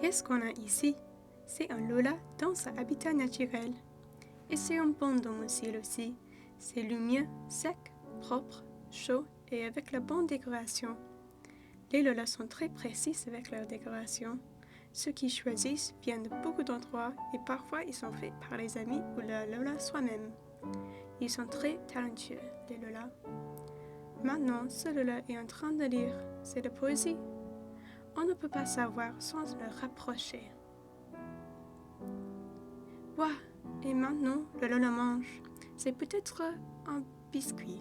Qu'est-ce qu'on a ici? C'est un Lola dans sa habitat naturel. Et c'est un bon domicile aussi. C'est lumineux, sec, propre, chaud et avec la bonne décoration. Les Lolas sont très précises avec leur décoration. Ceux qui choisissent viennent de beaucoup d'endroits et parfois ils sont faits par les amis ou la Lola soi-même. Ils sont très talentueux, les Lolas. Maintenant, ce Lola est en train de lire. C'est de poésie. On ne peut pas savoir sans le rapprocher. Ouah, et maintenant, le Lola mange. C'est peut-être un biscuit.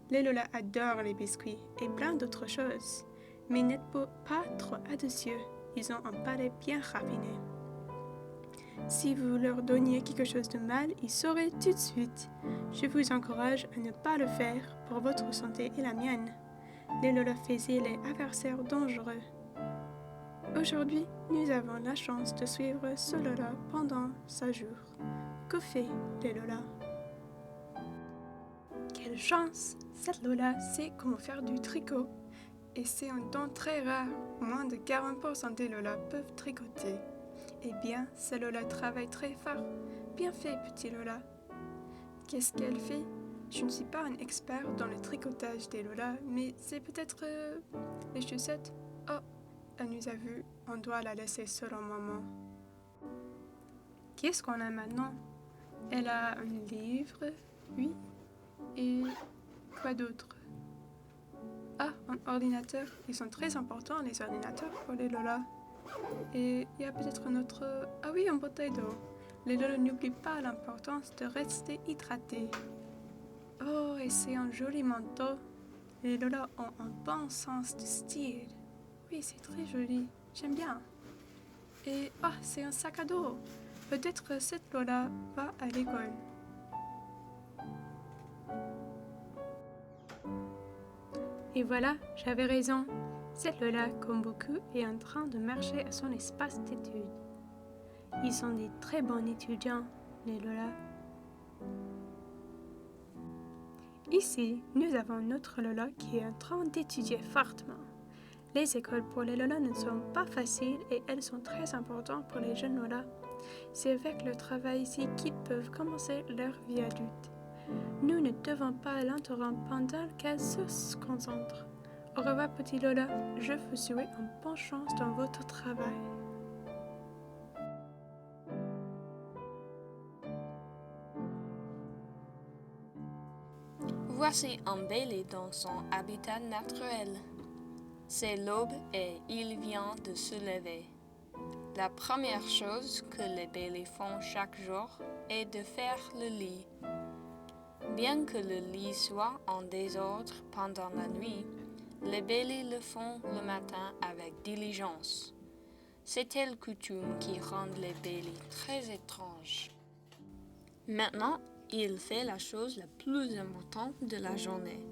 Les Lola adorent les biscuits et plein d'autres choses. Mais n'êtes pas trop audacieux. Ils ont un palais bien raffiné. Si vous leur donniez quelque chose de mal, ils sauraient tout de suite. Je vous encourage à ne pas le faire pour votre santé et la mienne. Les Lola faisaient les adversaires dangereux. Aujourd'hui, nous avons la chance de suivre ce Lola pendant 5 jours. Que fait les Lola? Quelle chance! Cette Lola sait comment faire du tricot. Et c'est un don très rare. Moins de 40% des Lola peuvent tricoter. Eh bien, ce Lola travaille très fort. Bien fait, petit Lola. Qu'est-ce qu'elle fait? Je ne suis pas un expert dans le tricotage des Lola, mais c'est peut-être les chaussettes. Oh, elle nous a vus. On doit la laisser seule un moment. Qu'est-ce qu'on a maintenant? Elle a un livre, oui. Et quoi d'autre? Ah, un ordinateur. Ils sont très importants, les ordinateurs, pour les Lola. Et il y a peut-être un autre... Ah oui, une bouteille d'eau. Les Lola n'oublient pas l'importance de rester hydratés. Oh, et c'est un joli manteau. Les Lola ont un bon sens de style. Oui, c'est très joli. J'aime bien. Et ah, c'est un sac à dos. Peut-être cette Lola va à l'école. Et voilà, j'avais raison. Cette Lola, comme beaucoup, est en train de marcher à son espace d'études. Ils sont des très bons étudiants, les Lola. Ici, nous avons notre Lola qui est en train d'étudier fortement. Les écoles pour les Lola ne sont pas faciles et elles sont très importantes pour les jeunes Lola. C'est avec le travail ici qu'ils peuvent commencer leur vie adulte. Nous ne devons pas l'interrompre pendant qu'elle se concentre. Au revoir, petit Lola. Je vous souhaite une bonne chance dans votre travail. Voici un Bailey dans son habitat naturel. C'est l'aube et il vient de se lever. La première chose que les Baileys font chaque jour est de faire le lit. Bien que le lit soit en désordre pendant la nuit, les Baileys le font le matin avec diligence. C'est telle coutume qui rend les Baileys très étranges. Maintenant, il fait la chose la plus importante de la journée,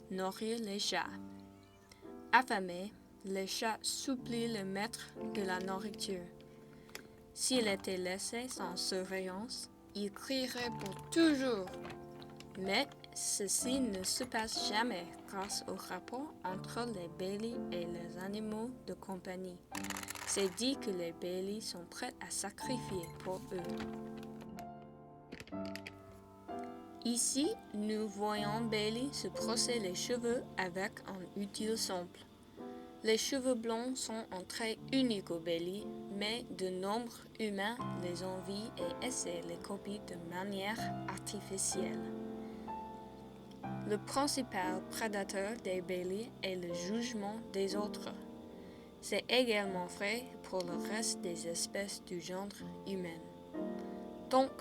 nourrir les chats. Affamés, les chats supplient le maître de la nourriture. S'il était laissé sans surveillance, il crierait pour toujours. Mais ceci ne se passe jamais grâce au rapport entre les Baileys et les animaux de compagnie. C'est dit que les Baileys sont prêts à sacrifier pour eux. Ici, nous voyons Bailey se brosser les cheveux avec un outil simple. Les cheveux blonds sont un trait unique au Bailey, mais de nombreux humains les envient et essaient les copier de manière artificielle. Le principal prédateur des Bailey est le jugement des autres. C'est également vrai pour le reste des espèces du genre humain. Donc,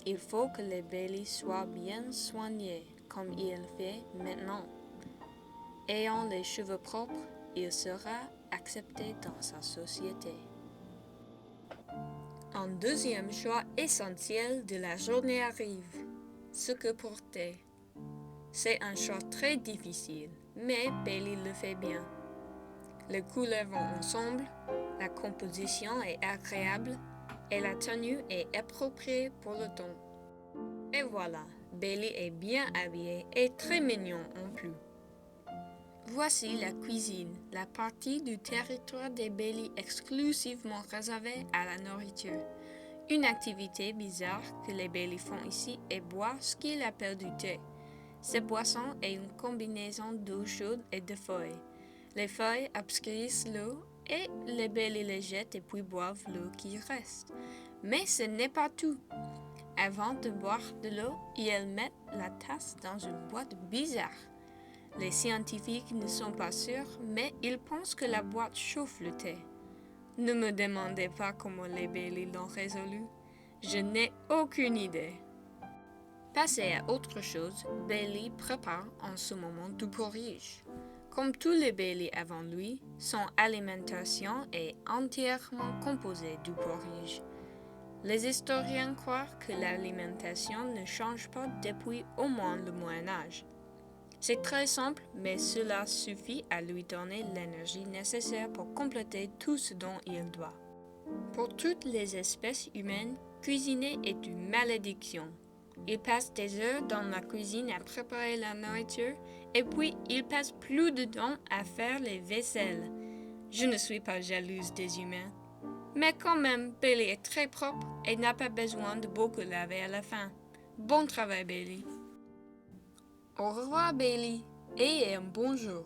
il faut que les Baileys soient bien soignés, comme il fait maintenant. Ayant les cheveux propres, il sera accepté dans sa société. Un deuxième choix essentiel de la journée arrive, ce que porter. C'est un choix très difficile, mais Bailey le fait bien. Les couleurs vont ensemble, la composition est agréable, et la tenue est appropriée pour le ton. Et voilà, Bailey est bien habillé et très mignon en plus. Voici la cuisine, la partie du territoire des Bailey exclusivement réservée à la nourriture. Une activité bizarre que les Bailey font ici est boire ce qu'ils appellent du thé. Cette boisson est une combinaison d'eau chaude et de feuilles. Les feuilles obscurcissent l'eau et les Bailey les jettent et puis boivent l'eau qui reste. Mais ce n'est pas tout. Avant de boire de l'eau, ils mettent la tasse dans une boîte bizarre. Les scientifiques ne sont pas sûrs, mais ils pensent que la boîte chauffe le thé. Ne me demandez pas comment les Bailey l'ont résolu. Je n'ai aucune idée. Passez à autre chose, Bailey prépare en ce moment du porridge. Comme tous les Bailey avant lui, son alimentation est entièrement composée du porridge. Les historiens croient que l'alimentation ne change pas depuis au moins le Moyen Âge. C'est très simple, mais cela suffit à lui donner l'énergie nécessaire pour compléter tout ce dont il doit. Pour toutes les espèces humaines, cuisiner est une malédiction. Ils passent des heures dans la cuisine à préparer la nourriture et puis ils passent plus de temps à faire les vaisselles. Je ne suis pas jalouse des humains. Mais quand même, Bailey est très propre et n'a pas besoin de beaucoup laver à la fin. Bon travail, Bailey. Au revoir, Bailey, et un bon jour.